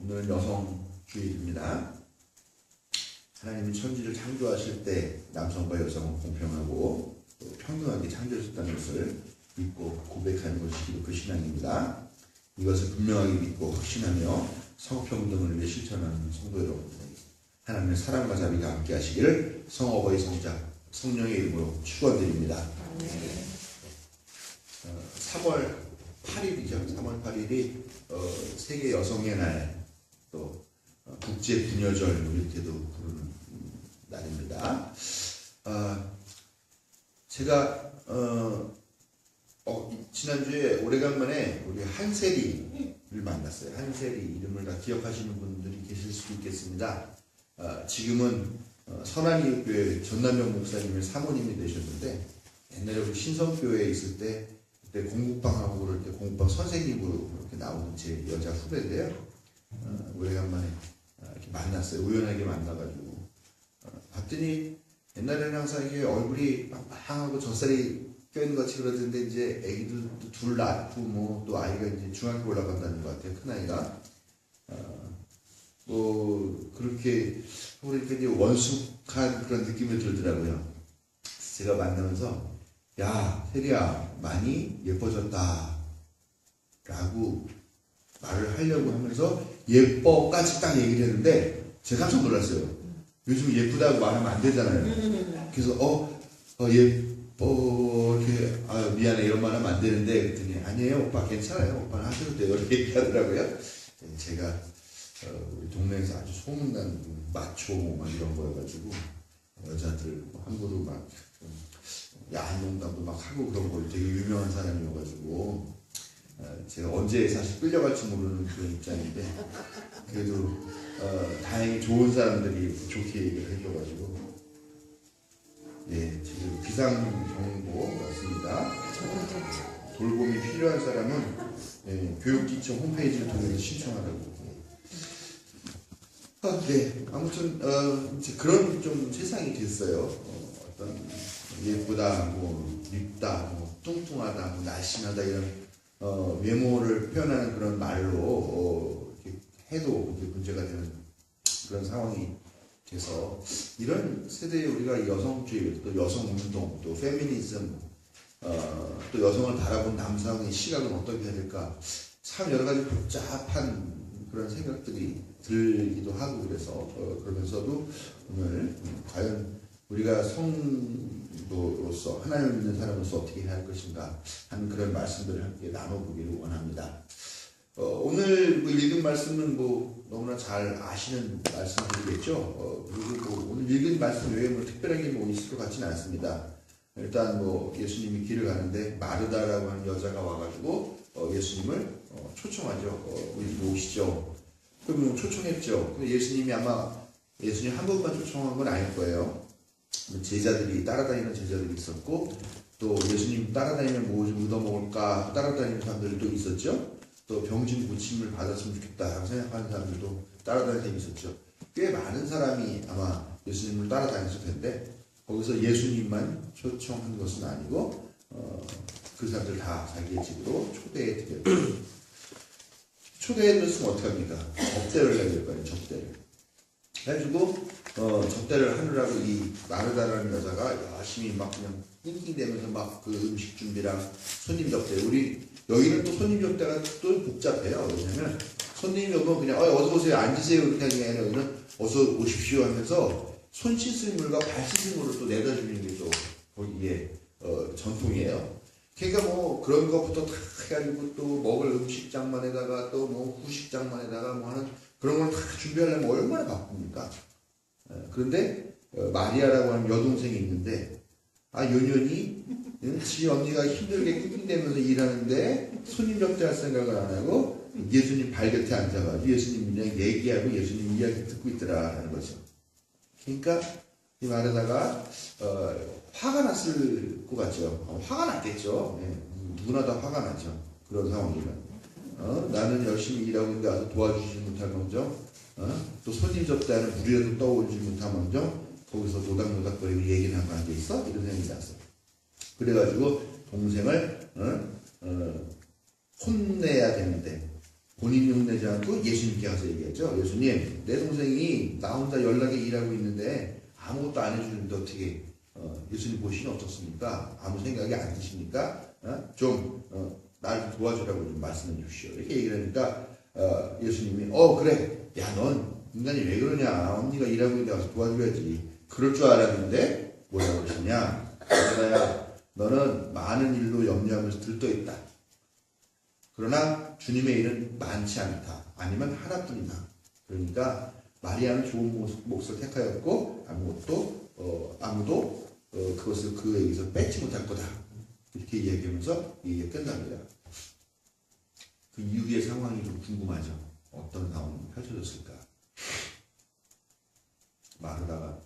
오늘은 여성주의입니다. 하나님이 천지를 창조하실 때 남성과 여성은 공평하고 또 평등하게 창조하셨다는 것을 믿고 고백하는 것이 기독교 신앙입니다. 이것을 분명하게 믿고 확신하며 성평등을 위해 실천하는 성도 여러분, 하나님의 사랑과 자비가 함께 하시기를 성어버이 성자 성령의 이름으로 축원드립니다. 3월 8일이죠. 3월 8일이 세계 여성의 날, 또 국제 부녀절 이렇게도 부르는 날입니다. 제가 지난주에 오래간만에 우리 한세리를 만났어요. 한세리 이름을 다 기억하시는 분들이 계실 수도 있겠습니다. 지금은 선한이교회 전남영 목사님의 사모님이 되셨는데, 옛날에 우리 신성교회에 있을 때 그때 공국방하고 그럴 때 공국방 선생님으로 이렇게 나오는 제 여자 후배인데요. 오래간만에 이렇게 만났어요. 우연하게 만나가지고 봤더니 옛날에는 항상 이게 얼굴이 빵빵하고 젖살이 껴있는 것 같이 그러던데, 이제 애기들도 둘 낳고 뭐 또 아이가 이제 중학교 올라간다는 것 같아요. 큰아이가. 그렇게 그러니까 이제 원숙한 그런 느낌이 들더라고요. 제가 만나면서, 야, 세리야, 많이 예뻐졌다 라고 말을 하려고 하면서 예뻐까지 딱 얘기를 했는데 제가 깜짝 놀랐어요. 요즘 예쁘다고 말하면 안 되잖아요. 그래서 예뻐 이렇게 미안해 이런 말 하면 안 되는데, 그랬더니 아니에요 오빠, 괜찮아요, 오빠는 하셔도 돼요 이렇게 얘기하더라고요. 제가 우리 동네에서 아주 소문난 마초 막 이런 거여가지고 여자들 함부로 막 야한 농담도 막 하고 그런 걸 되게 유명한 사람이어가지고 제가 언제 사실 끌려갈지 모르는 그런 입장인데, 그래도 다행히 좋은 사람들이 좋게 얘기를 해줘가지고, 네, 지금 비상경보 왔습니다. 돌봄이 필요한 사람은 교육기청 홈페이지를 통해서 신청하라고. 네, 아무튼 이제 그런 좀 세상이 됐어요. 어떤 예쁘다, 뭐 밉다, 뭐 뚱뚱하다, 뭐 날씬하다 이런 외모를 표현하는 그런 말로 이렇게 해도 이제 문제가 되는 그런 상황이 돼서, 이런 세대에 우리가 여성주의, 또 여성운동, 또 페미니즘, 또 여성을 바라본 남성의 시각은 어떻게 해야 될까, 참 여러 가지 복잡한 그런 생각들이 들기도 하고, 그래서 그러면서도 오늘 과연 우리가 성도로서 하나님을 믿는 사람으로서 어떻게 해야 할 것인가 하는 그런 말씀들을 함께 나눠보기를 원합니다. 오늘 읽은 말씀은 너무나 잘 아시는 말씀들이겠죠. 그리고 오늘 읽은 말씀 외에 특별한 게 있을 것 같지는 않습니다. 일단 예수님이 길을 가는데 마르다라고 하는 여자가 와가지고 예수님을 초청하죠. 우리 오시죠. 그럼 초청했죠. 근데 예수님이 아마 예수님 한 번만 초청한 건 아닐 거예요. 제자들이, 따라다니는 제자들이 있었고, 또 예수님 따라다니면 뭐 좀 얻어먹을까 따라다니는 사람들도 있었죠. 또 병진 고침을 받았으면 좋겠다 생각하는 사람들도 따라다니는 데 있었죠. 꽤 많은 사람이 아마 예수님을 따라다녔을 텐데, 거기서 예수님만 초청한 것은 아니고 그 사람들 다 자기의 집으로 초대해 드렸죠. 초대해 줬으면 어떡합니까? 접대를 해야 될 거예요. 접대를 해가지고 접대를 하느라고 이 마르다라는 여자가 열심히 막 그냥 낑낑대면서 막 그 음식 준비랑 손님 접대, 우리 여기는 또 손님 접대가 또 복잡해요. 왜냐면 손님이 오면 그냥 어서 오세요, 앉으세요 이렇게 하는 게 아니라 여기는 어서 오십시오 하면서 손 씻을 물과 발 씻을 물을 또 내다 주는 게 또 거기에 전통이에요. 그러니까 그런 것부터 다 해가지고 또 먹을 음식장만에다가 또 후식장만에다가 하는 그런 걸 다 준비하려면 얼마나 바쁩니까? 그런데 마리아라고 하는 여동생이 있는데, 요년이 지 언니가 힘들게 낑낑대면서 일하는데 손님 접대할 생각을 안 하고 예수님 발 곁에 앉아가지고 예수님 그냥 얘기하고 예수님 이야기 듣고 있더라 하는 거죠. 그러니까 이 말에다가 화가 났을 것 같죠. 화가 났겠죠. 누구나 다 화가 나죠. 그런 상황이면. 나는 열심히 일하고 있는데 와서 도와주지 못할 망정, 또 손님 접대하는 물이라도 떠오르지 못할 망정, 거기서 노닥노닥거리고 얘기는 하고 앉아있어? 이런 생각이 났어요. 그래가지고 동생을 혼내야 되는데 본인이 혼내지 않고 예수님께 가서 얘기하죠. 예수님, 내 동생이 나 혼자 연락에 일하고 있는데 아무것도 안 해주는데 어떻게 예수님 보시니 어떻습니까? 아무 생각이 안 드십니까? 날 도와주라고 좀 말씀해 주십시오. 이렇게 얘기를 하니까 예수님이 그래, 야, 넌 인간이 왜 그러냐? 언니가 일하고 있는데 와서 도와줘야지. 그럴 줄 알았는데 뭐라고 그러시냐? 얘들아야, 너는 많은 일로 염려하면서 들떠있다. 그러나 주님의 일은 많지 않다. 아니면 하나뿐이다. 그러니까 마리아는 좋은 몫을 택하였고 아무도 그것을 그에게서 뺏지 못할 거다. 이렇게 이야기하면서 얘기가 끝납니다. 그 이후의 상황이 좀 궁금하죠. 어떤 상황이 펼쳐졌을까? 마르다가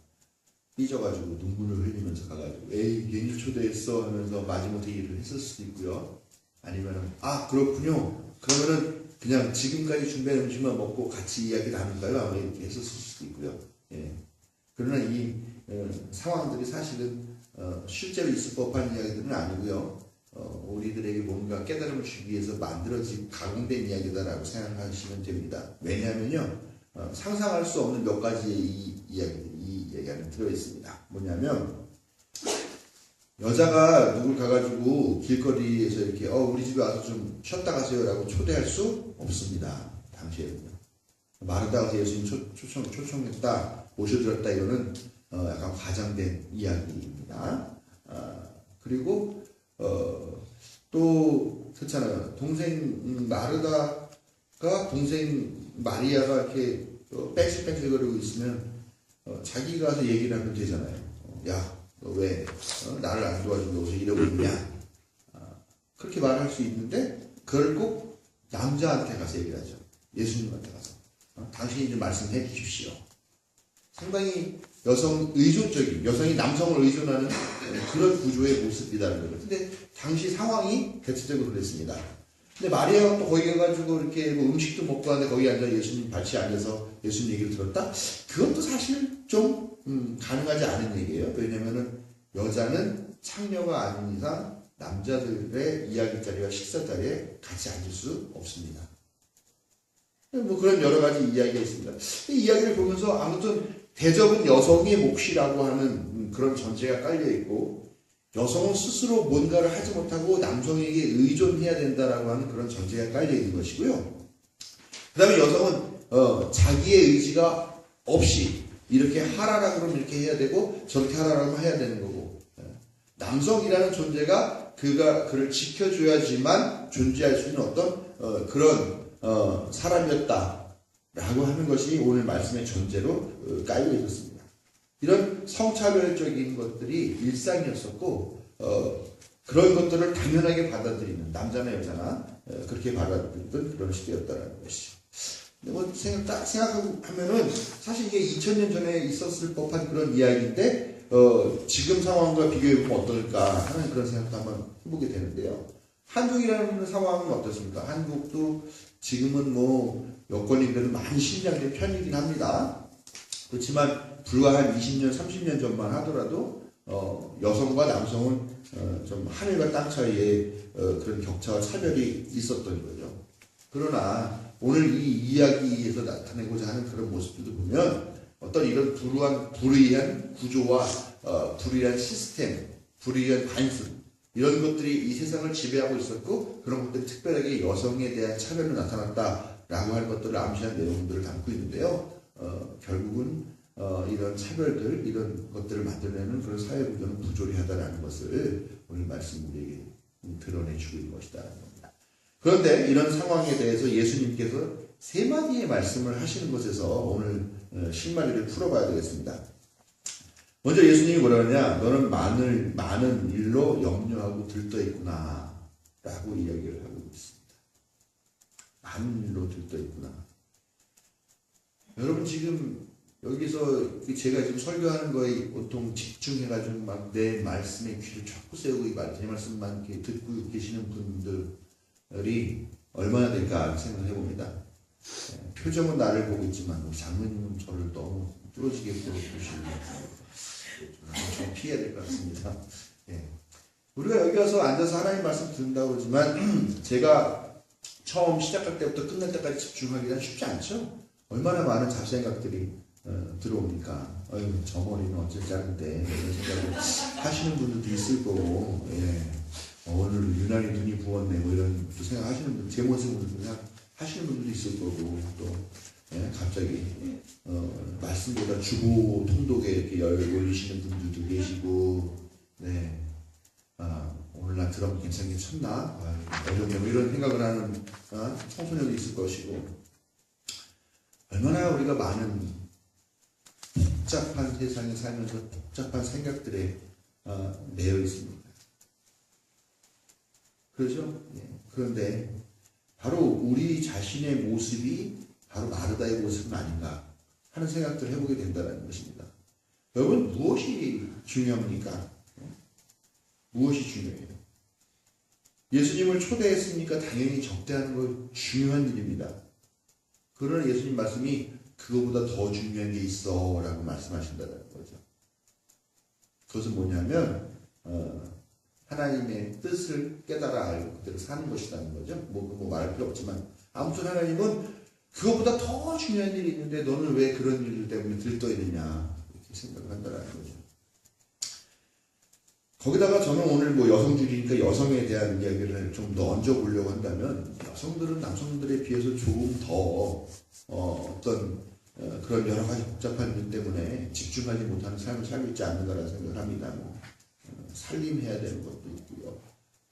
삐져가지고 눈물을 흘리면서 가가지고 에이, 괜히 초대했어 하면서 마지못해 일을 했을 수도 있고요. 아니면은 그렇군요. 그러면은 그냥 지금까지 준비한 음식만 먹고 같이 이야기 나눌까요? 아마 이렇게 했을 수도 있고요. 예. 그러나 이 상황들이 사실은 실제로 있을 법한 이야기들은 아니고요. 우리들에게 뭔가 깨달음을 주기 위해서 만들어진 가공된 이야기다라고 생각하시면 됩니다. 왜냐하면요, 상상할 수 없는 몇 가지의 이 이야기 안에 들어있습니다. 뭐냐면 여자가 누굴 가가지고 길거리에서 이렇게 우리 집에 와서 좀 쉬었다 가세요라고 초대할 수 없습니다. 당시에는요. 마르다가 예수님 초청했다, 모셔드렸다, 이거는 약간 과장된 이야기입니다. 그리고 또 그렇잖아요. 동생 마르다가 동생 마리아가 이렇게 빽빽거리고 있으면 자기가 가서 얘기를 하면 되잖아요. 야, 너 왜 나를 안 도와주고 여기서 이러고 있냐? 그렇게 말할 수 있는데 그걸 꼭 남자한테 가서 얘기를 하죠. 예수님한테 가서 당신이 좀 말씀해 주십시오. 상당히 여성 의존적인, 여성이 남성을 의존하는 그런 구조의 모습이라는 거죠. 근데 당시 상황이 대체적으로 그랬습니다. 근데 마리아가 또 거기 가가지고 이렇게 음식도 먹고 하는데 거기 앉아 예수님 발치에 앉아서 예수님 얘기를 들었다? 그것도 사실 좀 가능하지 않은 얘기예요. 왜냐면은 여자는 창녀가 아닌 이상 남자들의 이야기 자리와 식사 자리에 같이 앉을 수 없습니다. 뭐 그런 여러 가지 이야기가 있습니다. 이 이야기를 보면서 아무튼 대접은 여성의 몫이라고 하는 그런 전제가 깔려 있고, 여성은 스스로 뭔가를 하지 못하고 남성에게 의존해야 된다라고 하는 그런 전제가 깔려 있는 것이고요. 그 다음에 여성은 자기의 의지가 없이 이렇게 하라라 그러면 이렇게 해야 되고 저렇게 하라라 하면 해야 되는 거고, 남성이라는 존재가 그를 지켜줘야지만 존재할 수 있는 어떤 그런 사람이었다라고 하는 것이 오늘 말씀의 전제로 깔려 있었습니다. 이런 성차별적인 것들이 일상이었었고, 그런 것들을 당연하게 받아들이는, 남자나 여자나 그렇게 받아들이던 그런 시대였다는 것이죠. 근데 뭐 생각하면은 사실 이게 2000년 전에 있었을 법한 그런 이야기인데 지금 상황과 비교해보면 어떨까 하는 그런 생각도 한번 해보게 되는데요. 한국이라는 상황은 어떻습니까? 한국도 지금은 뭐 여건이 그래도 많이 신장된 편이긴 합니다. 그렇지만 불과 한 20년, 30년 전만 하더라도 여성과 남성은 좀 하늘과 땅 사이에 그런 격차와 차별이 있었던 거죠. 그러나 오늘 이 이야기에서 나타내고자 하는 그런 모습들도 보면 어떤 이런 불의한 구조와 불의한 시스템, 불의한 관습, 이런 것들이 이 세상을 지배하고 있었고, 그런 것들이 특별하게 여성에 대한 차별로 나타났다라고 할 것들을 암시한 내용들을 담고 있는데요. 결국은 이런 차별들, 이런 것들을 만들어내는 그런 사회 구조는 부조리하다라는 것을 오늘 말씀 우리에게 드러내주고 있는 것이다라는 겁니다. 그런데 이런 상황에 대해서 예수님께서 세 마디의 말씀을 하시는 것에서 오늘 실마리를 풀어봐야 되겠습니다. 먼저 예수님이 뭐라 하냐? 너는 많은 일로 염려하고 들떠있구나 라고 이야기를 하고 있습니다. 많은 일로 들떠있구나. 여러분 지금 여기서 제가 지금 설교하는 거에 보통 집중해가지고 막 내 말씀에 귀를 자꾸 세우고 제 말씀만 이렇게 듣고 계시는 분들이 얼마나 될까 생각해 봅니다. 표정은 나를 보고 있지만 우리 장로님은 저를 너무 뚫어지게 보시는 좀 피해야 될 것 같습니다. 우리가 여기 와서 앉아서 하나님 말씀 듣는다고 그러지만 제가 처음 시작할 때부터 끝날 때까지 집중하기는 쉽지 않죠. 얼마나 많은 잡생각들이 들어오니까 저 머리는 어쩔 짜는데 이런 생각을 하시는 분들도 있을 거고, 예. 오늘 유난히 눈이 부었네 뭐 이런 것도 생각하시는 분, 제 모습을 생각하시는 분들도 있을 거고, 또 예, 갑자기 말씀보다 주보 통독에 이렇게 올리시는 분들도 계시고, 네. 오늘 나 드럼 괜찮게 쳤나? 어렵네 뭐 이런 생각을 하는 청소년도 있을 것이고, 얼마나 우리가 많은 복잡한 세상에 살면서 복잡한 생각들에 매여 있습니다. 그렇죠? 예. 그런데 바로 우리 자신의 모습이 바로 마르다의 모습은 아닌가 하는 생각들을 해보게 된다는 것입니다. 여러분, 무엇이 중요합니까? 무엇이 중요해요? 예수님을 초대했으니까 당연히 접대하는 건 중요한 일입니다. 그러나 예수님 말씀이 그거보다 더 중요한 게 있어 라고 말씀하신다는 거죠. 그것은 뭐냐면 하나님의 뜻을 깨달아 알고 그대로 사는 것이라는 거죠. 뭐 말할 필요 없지만 아무튼 하나님은 그거보다 더 중요한 일이 있는데 너는 왜 그런 일 때문에 들떠있느냐 이렇게 생각한다는 거죠. 거기다가 저는 오늘 뭐 여성주의니까 여성에 대한 이야기를 좀 더 얹어보려고 한다면, 여성들은 남성들에 비해서 조금 더 그런 여러 가지 복잡한 일 때문에 집중하지 못하는 삶을 살고 있지 않는가라는 생각을 합니다. 살림해야 되는 것도 있고요.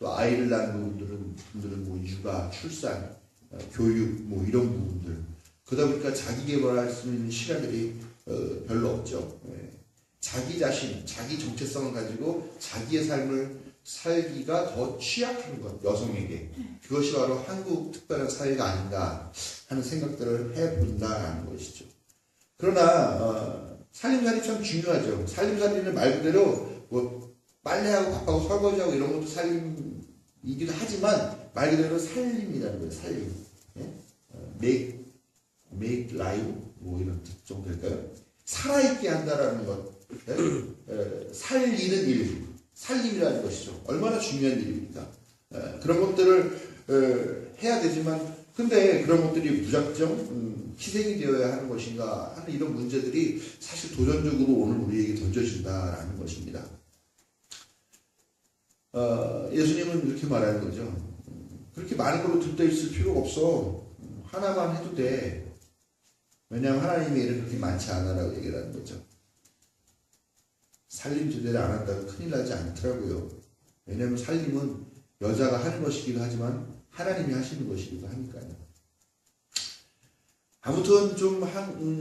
또 아이를 낳는 분들은 뭐 육아, 출산, 교육 뭐 이런 부분들. 그러다 보니까 자기 개발할 수 있는 시간들이 별로 없죠. 예. 자기 자신, 자기 정체성을 가지고 자기의 삶을 살기가 더 취약한 것, 여성에게. 그것이 바로 한국 특별한 사회가 아닌가 하는 생각들을 해본다라는 것이죠. 그러나 살림살이 참 중요하죠. 살림살이는 말 그대로 뭐 빨래하고 밥하고 설거지하고 이런 것도 살림이기도 하지만 말 그대로 살림이라는 거예요. 살림. 예? make life 뭐 이런 뜻 정도 될까요? 살아있게 한다라는 것. 살리는 일, 살림이라는 것이죠. 얼마나 중요한 일입니까? 그런 것들을 해야 되지만, 근데 그런 것들이 무작정 희생이 되어야 하는 것인가 하는 이런 문제들이 사실 도전적으로 오늘 우리에게 던져진다라는 것입니다. 예수님은 이렇게 말하는 거죠. 그렇게 많은 걸로 들떠 있을 필요가 없어. 하나만 해도 돼. 왜냐하면 하나님의 일은 그렇게 많지 않아라고 얘기를 하는 거죠. 살림 제대로 안 한다고 큰일 나지 않더라고요. 왜냐하면 살림은 여자가 하는 것이기도 하지만 하나님이 하시는 것이기도 하니까요. 아무튼 좀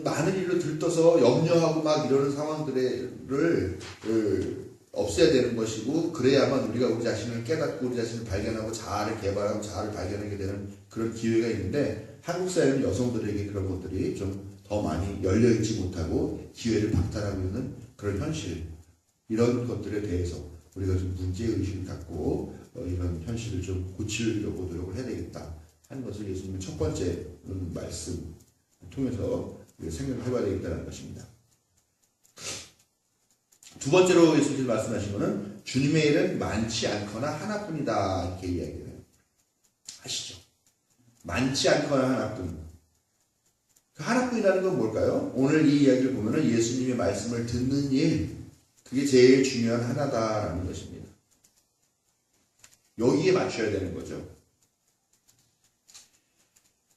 많은 일로 들떠서 염려하고 막 이러는 상황들을 없애야 되는 것이고, 그래야만 우리가 우리 자신을 깨닫고 우리 자신을 발견하고 자아를 개발하고 자아를 발견하게 되는 그런 기회가 있는데, 한국 사회는 여성들에게 그런 것들이 좀 더 많이 열려있지 못하고 기회를 박탈하고 있는 그런 현실, 이런 것들에 대해서 우리가 좀 문제의식을 갖고 이런 현실을 좀 고치려고 노력을 해야 되겠다 하는 것을 예수님은 첫 번째 말씀 통해서 생각을 해봐야 되겠다는 것입니다. 두 번째로 예수님이 말씀하신 것은 주님의 일은 많지 않거나 하나뿐이다 이렇게 이야기를 하시죠. 많지 않거나 하나뿐. 그 하나뿐이라는 건 뭘까요? 오늘 이 이야기를 보면은 예수님의 말씀을 듣는 일, 그게 제일 중요한 하나다라는 것입니다. 여기에 맞춰야 되는 거죠.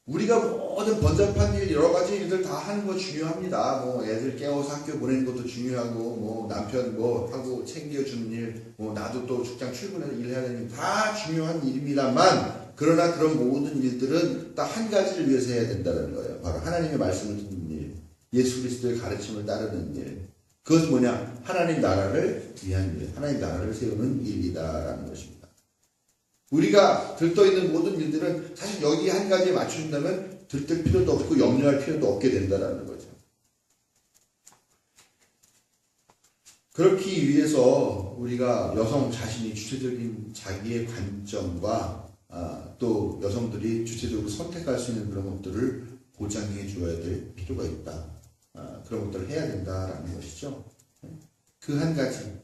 우리가 모든 번잡한 일, 여러 가지 일들 다 하는 거 중요합니다. 뭐 애들 깨워서 학교 보내는 것도 중요하고, 뭐 남편 뭐 하고 챙겨주는 일, 뭐 나도 또 직장 출근해서 일해야 되는 일, 다 중요한 일입니다만, 그러나 그런 모든 일들은 딱 한 가지를 위해서 해야 된다는 거예요. 바로 하나님의 말씀을 듣는 일, 예수 그리스도의 가르침을 따르는 일. 그것은 뭐냐? 하나님 나라를 위한 일, 하나님 나라를 세우는 일이다라는 것입니다. 우리가 들떠있는 모든 일들은 사실 여기 한 가지에 맞춘다면 들뜰 필요도 없고 염려할 필요도 없게 된다라는 거죠. 그렇기 위해서 우리가 여성 자신이 주체적인 자기의 관점과 또 여성들이 주체적으로 선택할 수 있는 그런 것들을 보장해 주어야 될 필요가 있다. 그런 것들을 해야 된다라는 것이죠. 그 한 가지.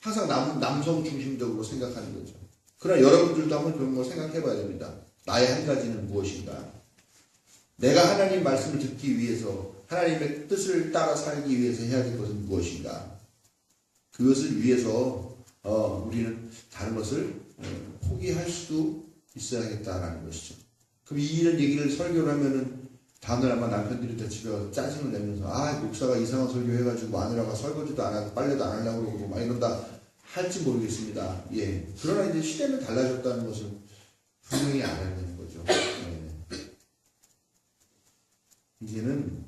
항상 남성 중심적으로 생각하는 거죠. 그러나 여러분들도 한번 그런 거 생각해 봐야 됩니다. 나의 한 가지는 무엇인가? 내가 하나님 말씀을 듣기 위해서 하나님의 뜻을 따라 살기 위해서 해야 될 것은 무엇인가? 그것을 위해서 우리는 다른 것을 포기할 수도 있어야겠다라는 것이죠. 그럼 이런 얘기를 설교를 하면은 다음날 아마 남편들이 다 집에 가서 짜증을 내면서 목사가 이상한 설교 해가지고 마누라가 설거지도 안 하고 빨래도 안 하려고 그러고 막 이런다 할지 모르겠습니다. 예. 그러나 이제 시대는 달라졌다는 것을 분명히 알아야 되는 거죠. 예. 이제는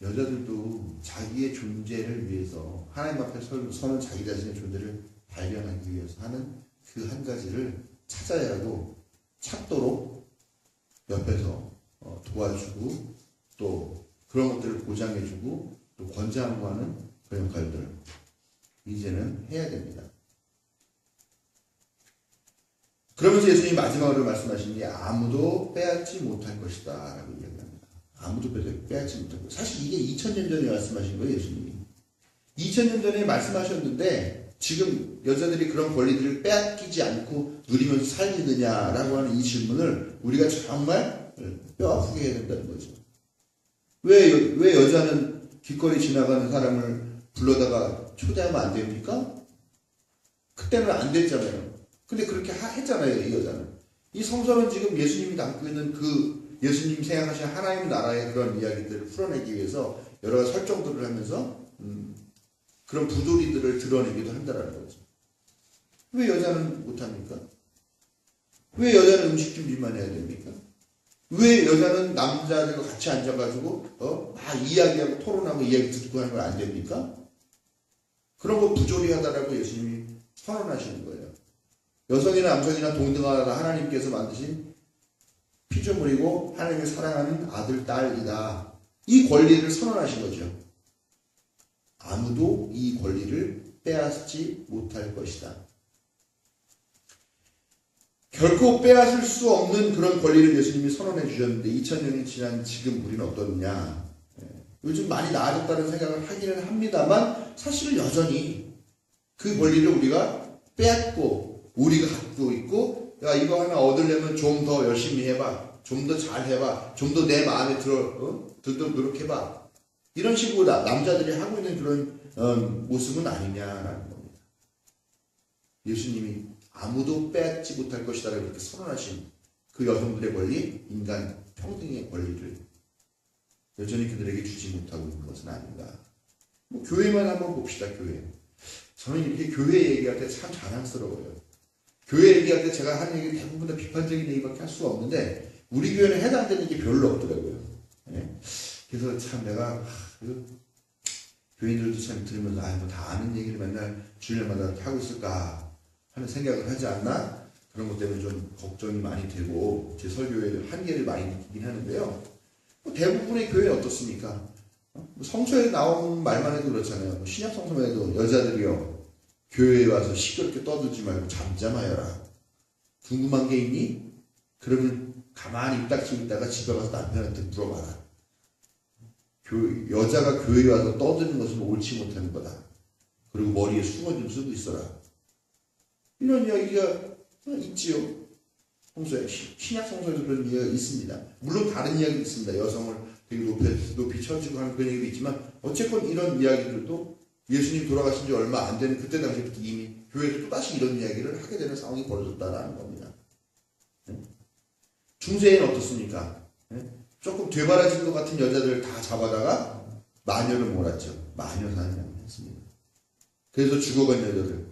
여자들도 자기의 존재를 위해서 하나님 앞에 서는 자기 자신의 존재를 발견하기 위해서 하는 그 한 가지를 찾아야라도 찾도록 옆에서 도와주고 또 그런 것들을 보장해주고 또 권장하고 하는 그런 역할들을 이제는 해야 됩니다. 그러면서 예수님이 마지막으로 말씀하신 게 아무도 빼앗지 못할 것이다 라고 이야기합니다. 아무도 빼앗지 못할 것이다. 사실 이게 2000년 전에 말씀하신 거예요. 예수님이 2000년 전에 말씀하셨는데 지금 여자들이 그런 권리들을 빼앗기지 않고 누리면서 살겠느냐라고 하는 이 질문을 우리가 정말 뼈 아프게 해야 된다는 거죠. 왜 여자는 길거리 지나가는 사람을 불러다가 초대하면 안 됩니까? 그때는 안 됐잖아요. 근데 그렇게 했잖아요, 이 여자는. 이 성서는 지금 예수님이 담고 있는 그 예수님 생각하신 하나님 나라의 그런 이야기들을 풀어내기 위해서 여러 가지 설정들을 하면서 그런 부조리들을 드러내기도 한다는 거죠. 왜 여자는 못합니까? 왜 여자는 음식 준비만 해야 됩니까? 왜 여자는 남자들과 같이 앉아가지고 막 이야기하고 토론하고 이야기 듣고 하는 건 안 됩니까? 그런 거 부조리하다라고 예수님이 선언하시는 거예요. 여성이나 남성이나 동등하다 하나님께서 만드신 피조물이고 하나님의 사랑하는 아들, 딸이다. 이 권리를 선언하신 거죠. 아무도 이 권리를 빼앗지 못할 것이다. 결코 빼앗을 수 없는 그런 권리를 예수님이 선언해 주셨는데 2000년이 지난 지금 우리는 어떻냐. 요즘 많이 나아졌다는 생각을 하기는 합니다만 사실 여전히 그 권리를 우리가 빼앗고 우리가 갖고 있고 야 이거 하나 얻으려면 좀 더 열심히 해봐. 좀 더 잘해봐. 좀 더 내 마음에 들도록 노력해봐. 이런 식으로 남자들이 하고 있는 그런 모습은 아니냐라는 겁니다. 예수님이 아무도 빼앗지 못할 것이다 그렇게 선언하신 그 여성들의 권리, 인간 평등의 권리를 여전히 그들에게 주지 못하고 있는 것은 아닌가. 교회만 한번 봅시다. 교회. 저는 이렇게 교회 얘기할 때 참 자랑스러워요. 교회 얘기할 때 제가 하는 얘기 대부분 다 비판적인 얘기밖에 할 수가 없는데 우리 교회는 해당되는 게 별로 없더라고요. 네? 그래서 참 내가 교인들도 참 들으면서 뭐 다 아는 얘기를 맨날 주일마다 이렇게 하고 있을까 하는 생각을 하지 않나? 그런 것 때문에 좀 걱정이 많이 되고 제 설교에 한계를 많이 느끼긴 하는데요. 대부분의 교회는 어떻습니까? 성서에 나온 말만 해도 그렇잖아요. 신약 성서만 해도 여자들이요 교회에 와서 시끄럽게 떠들지 말고 잠잠하여라. 궁금한 게 있니? 그러면 가만히 입 닥치고 있다가 집에 가서 남편한테 물어봐라. 여자가 교회에 와서 떠드는 것은 옳지 못하는 거다. 그리고 머리에 수건 좀 쓰고 있어라. 이런 이야기가 있지요. 성서에 신약 성서에도 그런 이야기가 있습니다. 물론 다른 이야기도 있습니다. 여성을 되게 높이 쳐주고 하는 그런 얘기도 있지만 어쨌건 이런 이야기들도 예수님 돌아가신 지 얼마 안 되는 그때 당시부터 이미 교회에서 또다시 이런 이야기를 하게 되는 상황이 벌어졌다라는 겁니다. 중세에는 어떻습니까? 조금 되바라진 것 같은 여자들을 다 잡아다가 마녀를 몰았죠. 마녀사냥을 했습니다. 그래서 죽어간 여자들.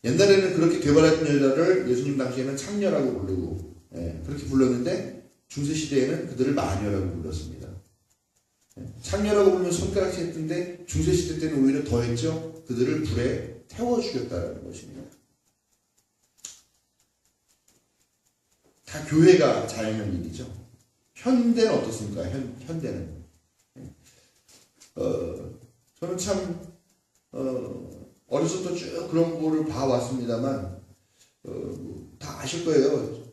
옛날에는 그렇게 되바라진 여자를 예수님 당시에는 창녀라고 부르고 그렇게 불렀는데 중세시대에는 그들을 마녀라고 불렀습니다. 창녀라고 부르면 손가락질 했던데 중세시대 때는 오히려 더 했죠. 그들을 불에 태워 죽였다는 것입니다. 다 교회가 자행한 일이죠. 현대는 어떻습니까? 현대는 저는 참 어렸을 때 쭉 그런 거를 봐왔습니다만 다 아실 거예요.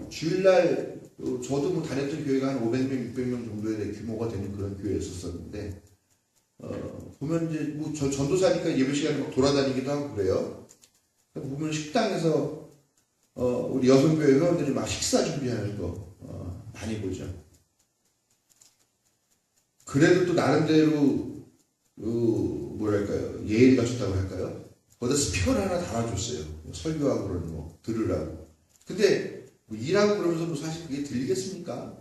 주일날 저도 뭐 다녔던 교회가 한 500명, 600명 정도의 규모가 되는 그런 교회였었는데 보면 이제 뭐 저 전도사니까 예배 시간에 막 돌아다니기도 하고 그래요. 보면 식당에서 우리 여성교회 회원들이 막 식사 준비하는 거 많이 보죠. 그래도 또 나름대로 뭐랄까요, 예의를 갖췄다고 할까요? 거기다 스피커를 하나 달아줬어요. 설교하고 그러는 거 들으라고. 근데 뭐 일하고 그러면서 뭐 사실 그게 들리겠습니까?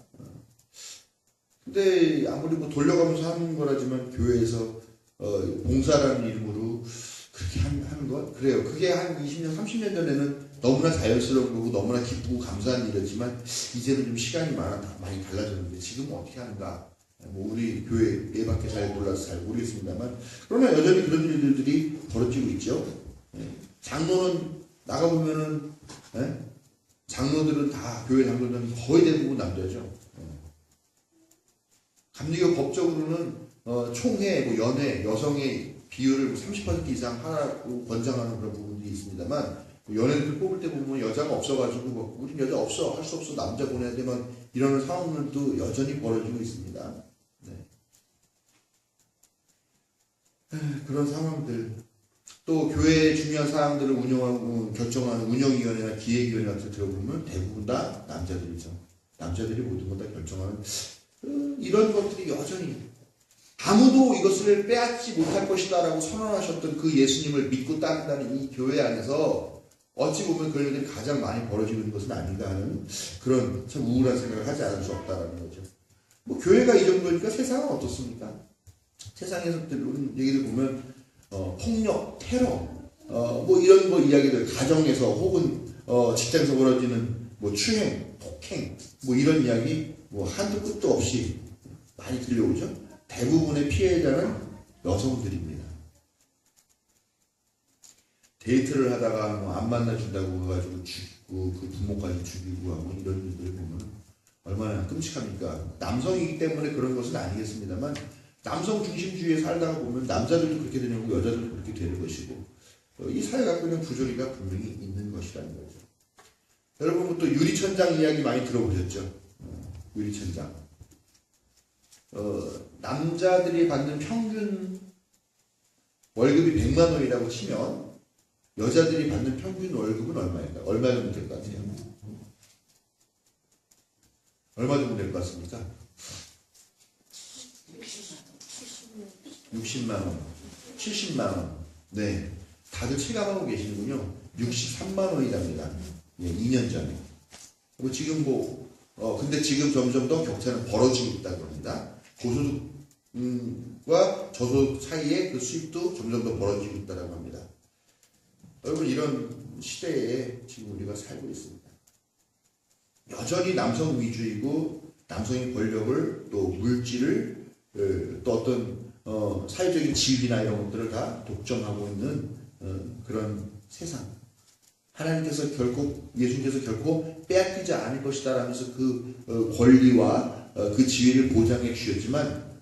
근데 아무리 뭐 돌려가면서 하는 거라지만 교회에서 봉사라는 이름으로 그렇게 하는 거 그래요. 그게 한 20년, 30년 전에는 너무나 자연스러운 거고 너무나 기쁘고 감사한 일이었지만 이제는 좀 시간이 많이 달라졌는데 지금은 어떻게 하는가? 뭐 우리 교회 예밖에 잘 몰라서 잘 모르겠습니다만 그러나 여전히 그런 일들이 벌어지고 있죠. 장로는 나가보면은 장로들은 다 교회 장로들은 거의 대부분 남자죠. 감리교 법적으로는 총회, 뭐 연회, 여성의 비율을 30% 이상 하라고 권장하는 그런 부분들이 있습니다만 연예인들 뽑을 때 보면 여자가 없어가지고 뭐 우린 여자 없어 할 수 없어 남자 보내야 되면 이러는 상황들도 여전히 벌어지고 있습니다. 네. 그런 상황들 또 교회의 중요한 사항들을 운영하고 결정하는 운영위원회나 기획위원회 같은 데 들어보면 대부분 다 남자들이죠. 남자들이 모든 걸 다 결정하는 이런 것들이 여전히 아무도 이것을 빼앗지 못할 것이다 라고 선언하셨던 그 예수님을 믿고 따른다는 이 교회 안에서 어찌 보면 그런 일들이 가장 많이 벌어지고 있는 것은 아닌가 하는 그런 참 우울한 생각을 하지 않을 수 없다라는 거죠. 뭐 교회가 이 정도니까 세상은 어떻습니까? 세상에서 들은 얘기를 보면 폭력, 테러, 뭐 이런 거 이야기들 가정에서 혹은 직장에서 벌어지는 뭐 추행, 폭행 뭐 이런 이야기 뭐 한도 끝도 없이 많이 들려오죠. 대부분의 피해자는 여성들입니다. 데이트를 하다가 뭐 안 만나준다고 해가지고 죽이고 그 부모까지 죽이고 하고 이런 일들을 보면 얼마나 끔찍합니까? 남성이기 때문에 그런 것은 아니겠습니다만 남성 중심주의에 살다가 보면 남자들도 그렇게 되는 거고 여자들도 그렇게 되는 것이고 이 사회가 갖고 있는 부조리가 분명히 있는 것이라는 거죠. 여러분 또 유리천장 이야기 많이 들어보셨죠? 유리천장. 남자들이 받는 평균 월급이 100만 원이라고 치면 여자들이 받는 평균 월급은 얼마일까요? 얼마 정도 될 것 같아요? 얼마 정도 될 것 같습니까? 60만 원, 70만 원. 네, 다들 체감하고 계시는군요. 63만 원이랍니다. 예, 2년 전에. 그리고 지금 근데 지금 점점 더 격차는 벌어지고 있다고 합니다. 고소득과 저소득 사이에 그 수입도 점점 더 벌어지고 있다고 합니다. 여러분 이런 시대에 지금 우리가 살고 있습니다. 여전히 남성 위주이고 남성의 권력을 또 물질을 또 어떤 사회적인 지위나 이런 것들을 다 독점하고 있는 그런 세상. 하나님께서 예수님께서 결코 빼앗기지 않을 것이다 라면서 그 권리와 그 지위를 보장해 주셨지만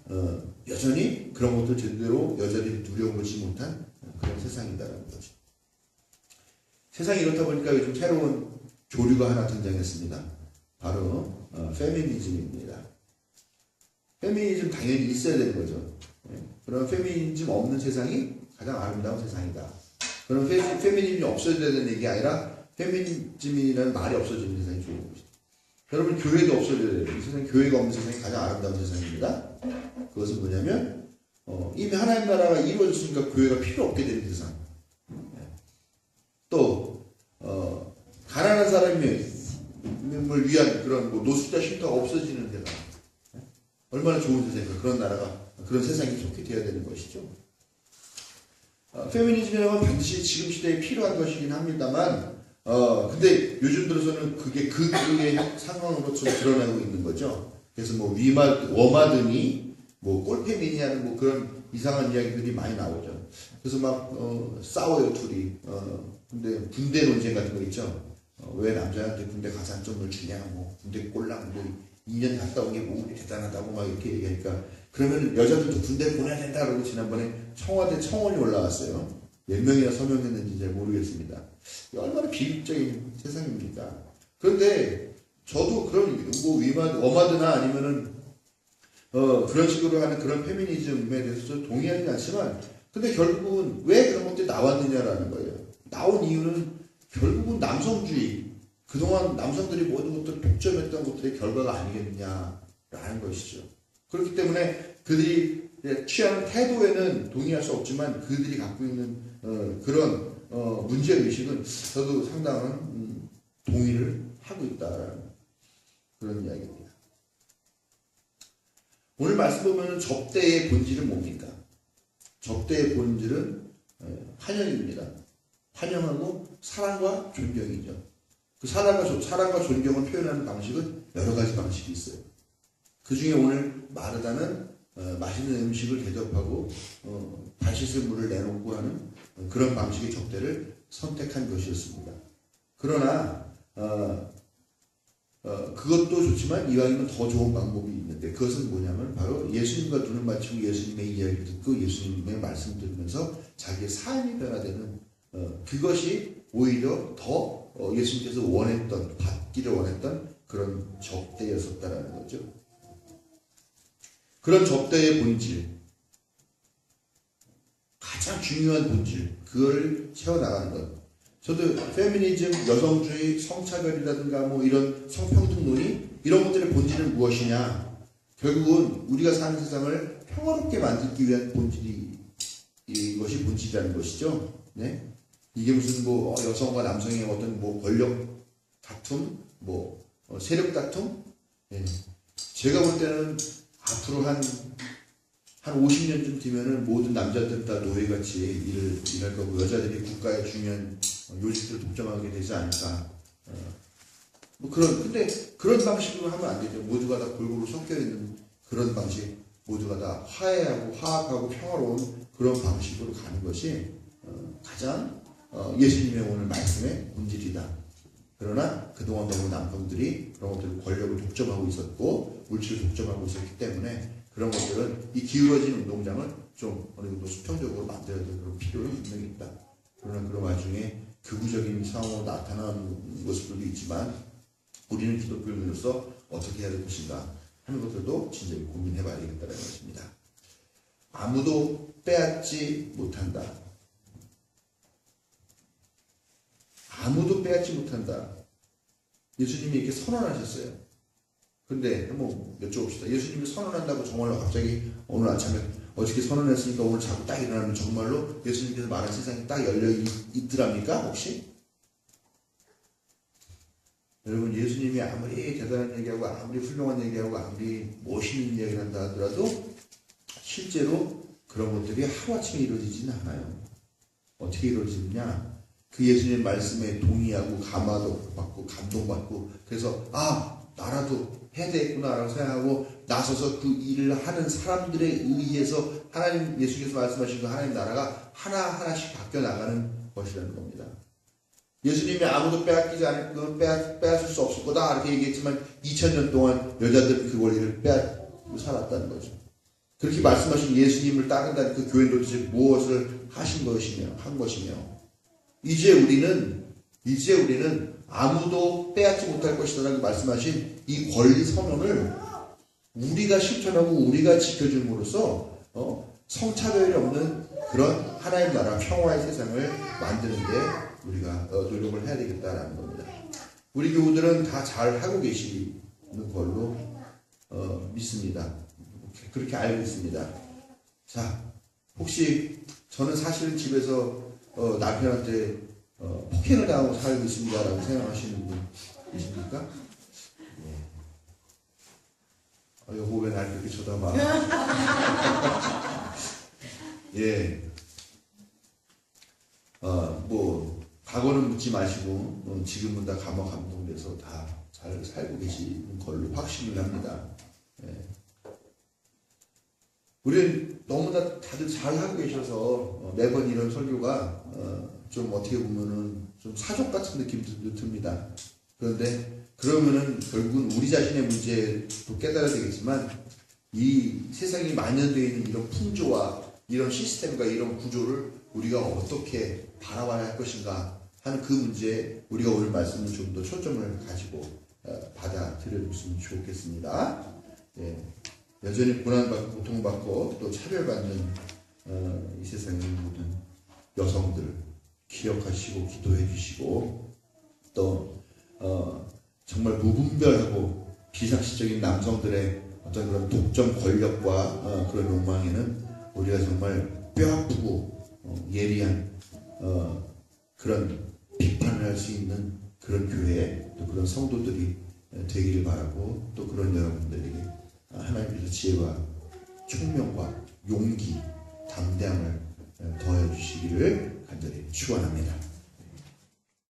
여전히 그런 것들 제대로 여자들이 누려보지 못한 그런 세상이다라는 거죠. 세상이 이렇다 보니까 요즘 새로운 조류가 하나 등장했습니다. 바로 페미니즘입니다. 페미니즘 당연히 있어야 되는 거죠. 그런 페미니즘 없는 세상이 가장 아름다운 세상이다. 그럼 페미니즘이 없어져야 되는 얘기가 아니라 페미니즘이라는 말이 없어지는 세상이 좋은 것이다. 여러분 교회도 없어져야 돼요. 이 세상 교회가 없는 세상이 가장 아름다운 세상입니다. 그것은 뭐냐면 이미 하나님 나라가 이루어졌으니까 교회가 필요 없게 되는 세상. 또 가난한 사람을 위한 그런 노숙자 쉼터가 없어지는 세상. 얼마나 좋은 세상인가. 그런 나라가 그런 세상이 좋게 되어야 되는 것이죠. 페미니즘이라는 건 반드시 지금 시대에 필요한 것이긴 합니다만 근데 요즘 들어서는 그게 극의 상황으로 좀 드러나고 있는 거죠. 그래서 뭐 워마드니 뭐 꼴페미니 하는 뭐 그런 이상한 이야기들이 많이 나오죠. 그래서 막 싸워요 둘이. 근데 군대 논쟁 같은 거 있죠. 왜 남자한테 군대 가산점을 주냐, 뭐 군대 꼴랑 뭐 2년 갔다 온 게 뭐 대단하다고 막 이렇게 얘기하니까 그러면 여자들도 군대 보내야 된다 그러고 지난번에 청와대 청원이 올라왔어요. 몇 명이나 서명했는지 잘 모르겠습니다. 얼마나 비극적인 세상입니까? 그런데 저도 그런 뭐 워마드나 아니면은 그런 식으로 하는 그런 페미니즘에 대해서 동의하지 않지만 근데 결국은 왜 그런 것들이 나왔느냐라는 거예요. 나온 이유는 결국은 남성주의 그동안 남성들이 모든 것들을 독점했던 것들의 결과가 아니겠느냐라는 것이죠. 그렇기 때문에 그들이 취하는 태도에는 동의할 수 없지만 그들이 갖고 있는 그런 문제의식은 저도 상당한 동의를 하고 있다라는 그런 이야기입니다. 오늘 말씀 보면 접대의 본질은 뭡니까? 접대의 본질은 환영입니다. 환영하고 사랑과 존경이죠. 그 사랑과 존경을 표현하는 방식은 여러 가지 방식이 있어요. 그 중에 오늘 마르다는 맛있는 음식을 대접하고 발 씻을 물을 내놓고 하는 그런 방식의 접대를 선택한 것이었습니다. 그러나 그것도 좋지만 이왕이면 더 좋은 방법이 있는데 그것은 뭐냐면 바로 예수님과 눈을 맞추고 예수님의 이야기를 듣고 예수님의 말씀 들으면서 자기의 삶이 변화되는 그것이 오히려 더 예수님께서 받기를 원했던 그런 접대였었다라는 거죠. 그런 접대의 본질, 가장 중요한 본질, 그거를 채워나가는 것. 저도 페미니즘, 여성주의, 성차별이라든가 뭐 이런 성평등 논의 이런 것들의 본질은 무엇이냐? 결국은 우리가 사는 세상을 평화롭게 만들기 위한 본질이 이것이 본질이라는 것이죠. 네? 이게 무슨 뭐 여성과 남성의 어떤 뭐 권력 다툼, 뭐 세력 다툼? 네. 제가 볼 때는 앞으로 한 50년쯤 뒤면은 모든 남자들 다 노예같이 일할 거고 여자들이 국가의 중요한 요직들을 독점하게 되지 않을까. 근데 그런 방식으로 하면 안 되죠. 모두가 다 골고루 섞여 있는 그런 방식, 모두가 다 화해하고 화합하고 평화로운 그런 방식으로 가는 것이 가장 예수님의 오늘 말씀의 본질이다. 그러나 그동안 너무 남성들이 그런 것들을 권력을 독점하고 있었고 물질을 독점하고 있었기 때문에 그런 것들은 이 기울어진 운동장을 좀 어느 정도 수평적으로 만들어야 되는 그런 필요는 분명히 있다. 그러나 그런 와중에 극우적인 상황으로 나타나는 모습들도 있지만 우리는 기독교인으로서 어떻게 해야 될 것인가 하는 것들도 진지하게 고민해 봐야 되겠다는 것입니다. 아무도 빼앗지 못한다. 아무도 빼앗지 못한다. 예수님이 이렇게 선언하셨어요. 근데 한번 여쭤봅시다. 예수님이 선언한다고 정말로 갑자기 오늘 아침에 어저께 선언했으니까 오늘 자꾸 딱 일어나면 정말로 예수님께서 말한 세상이 딱 열려 있더랍니까? 혹시? 여러분, 예수님이 아무리 대단한 얘기하고 아무리 훌륭한 얘기하고 아무리 멋있는 얘기를 한다 하더라도 실제로 그런 것들이 하루아침에 이루어지지는 않아요. 어떻게 이루어지느냐? 그 예수님 말씀에 동의하고 감화도 받고 감동받고 그래서 나라도 해야 되겠구나라고 생각하고 나서서 그 일을 하는 사람들에 의해서 하나님 예수께서 말씀하신 그 하나님 나라가 하나하나씩 바뀌어 나가는 것이라는 겁니다. 예수님이 아무도 빼앗기지 않을 빼앗을 수 없을 거다 이렇게 얘기했지만 2000년 동안 여자들은 그 권리를 빼앗고 살았다는 거죠. 그렇게 말씀하신 예수님을 따른다는 그 교회는 도대체 무엇을 한 것이며 이제 우리는 아무도 빼앗지 못할 것이다라고 말씀하신 이 권리 선언을 우리가 실천하고 우리가 지켜줌으로써 성차별이 없는 그런 하나님 나라 평화의 세상을 만드는데 우리가 노력을 해야 되겠다라는 겁니다. 우리 교우들은 다 잘 하고 계시는 걸로 믿습니다. 그렇게 알고 있습니다. 자, 혹시 저는 사실 집에서 남편한테 폭행을 당하고 살고 있습니다라고 생각하시는 분 계십니까? 여보 왜 날 그렇게 쳐다봐? 예. 과거는 묻지 마시고 지금은 다 감동돼서 다 잘 살고 계시는 걸로 확신을 합니다. 예. 우리는 너무나 다들 잘 하고 계셔서 매번 이런 설교가 좀 어떻게 보면은 좀 사족 같은 느낌도 듭니다. 그런데 그러면은 결국은 우리 자신의 문제도 깨달아야 되겠지만 이 세상이 만연되어 있는 이런 풍조와 이런 시스템과 이런 구조를 우리가 어떻게 바라봐야 할 것인가 하는 그 문제에 우리가 오늘 말씀을 좀 더 초점을 가지고 받아들여줬으면 좋겠습니다. 예. 여전히 고난받고 고통받고 또 차별받는 이 세상의 모든 여성들 기억하시고 기도해 주시고 또 정말 무분별하고 비상식적인 남성들의 어떤 그런 독점 권력과 그런 욕망에는 우리가 정말 뼈아프고 예리한 그런 비판을 할 수 있는 그런 교회, 또 그런 성도들이 되기를 바라고, 또 그런 여러분들에게 하나님께서 지혜와 총명과 용기, 담대함을 더해 주시기를 간절히 축원합니다.